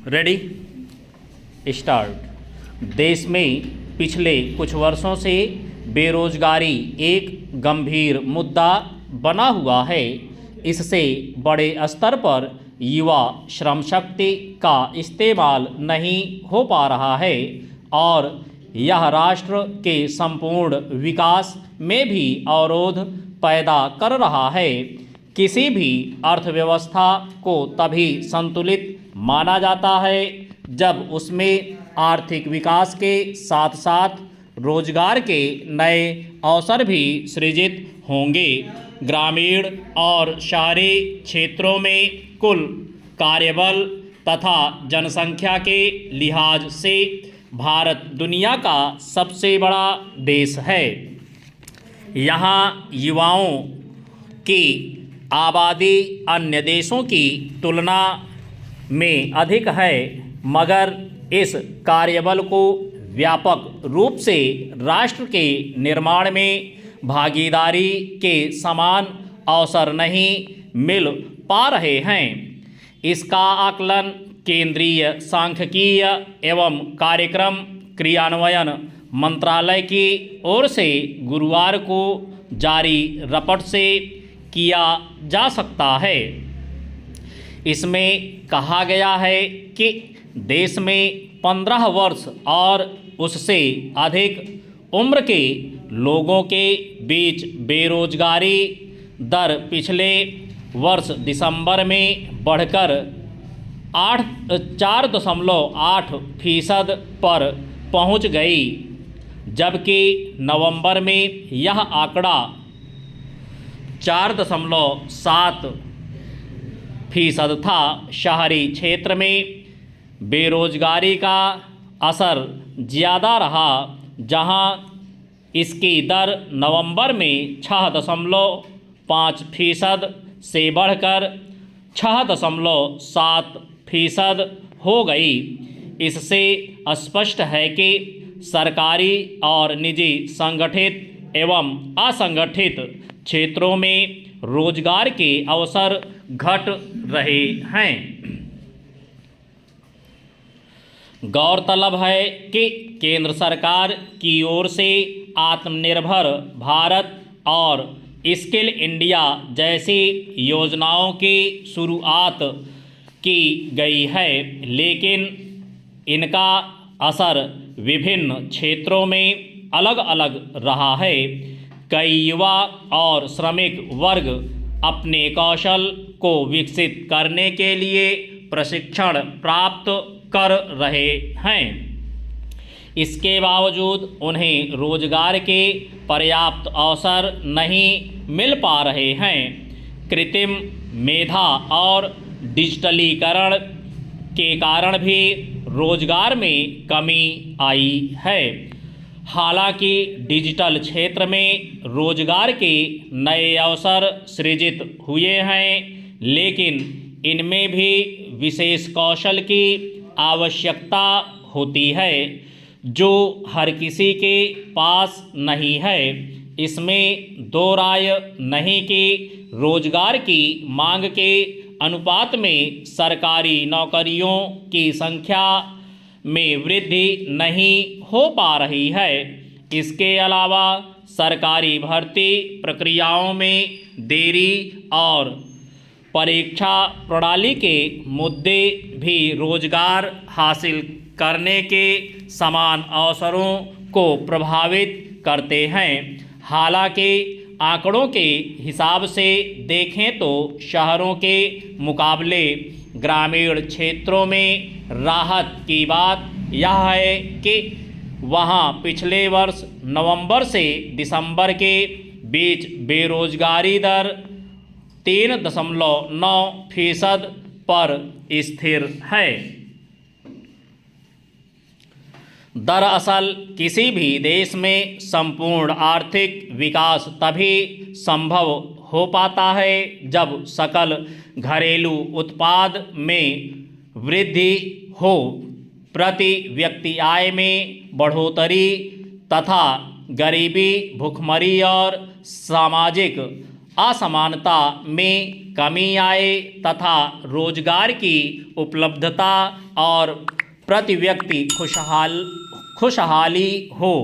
Ready start. देश में पिछले कुछ वर्षों से बेरोजगारी एक गंभीर मुद्दा बना हुआ है। इससे बड़े स्तर पर युवा श्रम शक्ति का इस्तेमाल नहीं हो पा रहा है और यह राष्ट्र के संपूर्ण विकास में भी अवरोध पैदा कर रहा है। किसी भी अर्थव्यवस्था को तभी संतुलित माना जाता है जब उसमें आर्थिक विकास के साथ साथ रोजगार के नए अवसर भी सृजित होंगे। ग्रामीण और शहरी क्षेत्रों में कुल कार्यबल तथा जनसंख्या के लिहाज से भारत दुनिया का सबसे बड़ा देश है। यहाँ युवाओं की आबादी अन्य देशों की तुलना में अधिक है, मगर इस कार्यबल को व्यापक रूप से राष्ट्र के निर्माण में भागीदारी के समान अवसर नहीं मिल पा रहे हैं। इसका आकलन केंद्रीय सांख्यिकीय एवं कार्यक्रम क्रियान्वयन मंत्रालय की ओर से गुरुवार को जारी रिपोर्ट से किया जा सकता है। इसमें कहा गया है कि देश में 15 वर्ष और उससे अधिक उम्र के लोगों के बीच बेरोजगारी दर पिछले वर्ष दिसंबर में बढ़कर 4.8% पर पहुंच गई, जबकि नवंबर में यह आंकड़ा 4.7% था। शहरी क्षेत्र में बेरोजगारी का असर ज़्यादा रहा, जहां इसकी दर नवंबर में 6.5% से बढ़कर 6.7% हो गई। इससे स्पष्ट है कि सरकारी और निजी संगठित एवं असंगठित क्षेत्रों में रोजगार के अवसर घट रहे हैं। गौरतलब है कि केंद्र सरकार की ओर से आत्मनिर्भर भारत और स्किल इंडिया जैसी योजनाओं की शुरुआत की गई है, लेकिन इनका असर विभिन्न क्षेत्रों में अलग अलग रहा है। कई युवा और श्रमिक वर्ग अपने कौशल को विकसित करने के लिए प्रशिक्षण प्राप्त कर रहे हैं। इसके बावजूद उन्हें रोजगार के पर्याप्त अवसर नहीं मिल पा रहे हैं। कृत्रिम मेधा और डिजिटलीकरण के कारण भी रोजगार में कमी आई है। हालांकि डिजिटल क्षेत्र में रोजगार के नए अवसर सृजित हुए हैं, लेकिन इनमें भी विशेष कौशल की आवश्यकता होती है जो हर किसी के पास नहीं है। इसमें दो राय नहीं कि रोजगार की मांग के अनुपात में सरकारी नौकरियों की संख्या में वृद्धि नहीं हो पा रही है। इसके अलावा सरकारी भर्ती प्रक्रियाओं में देरी और परीक्षा प्रणाली के मुद्दे भी रोजगार हासिल करने के समान अवसरों को प्रभावित करते हैं। हालांकि आंकड़ों के हिसाब से देखें तो शहरों के मुकाबले ग्रामीण क्षेत्रों में राहत की बात यह है कि वहां पिछले वर्ष नवंबर से दिसंबर के बीच बेरोजगारी दर 3.9% पर स्थिर है। दरअसल किसी भी देश में संपूर्ण आर्थिक विकास तभी संभव हो पाता है जब सकल घरेलू उत्पाद में वृद्धि हो, प्रति व्यक्ति आय में बढ़ोतरी तथा गरीबी, भुखमरी और सामाजिक असमानता में कमी आए तथा रोजगार की उपलब्धता और प्रति व्यक्ति खुशहाली हो।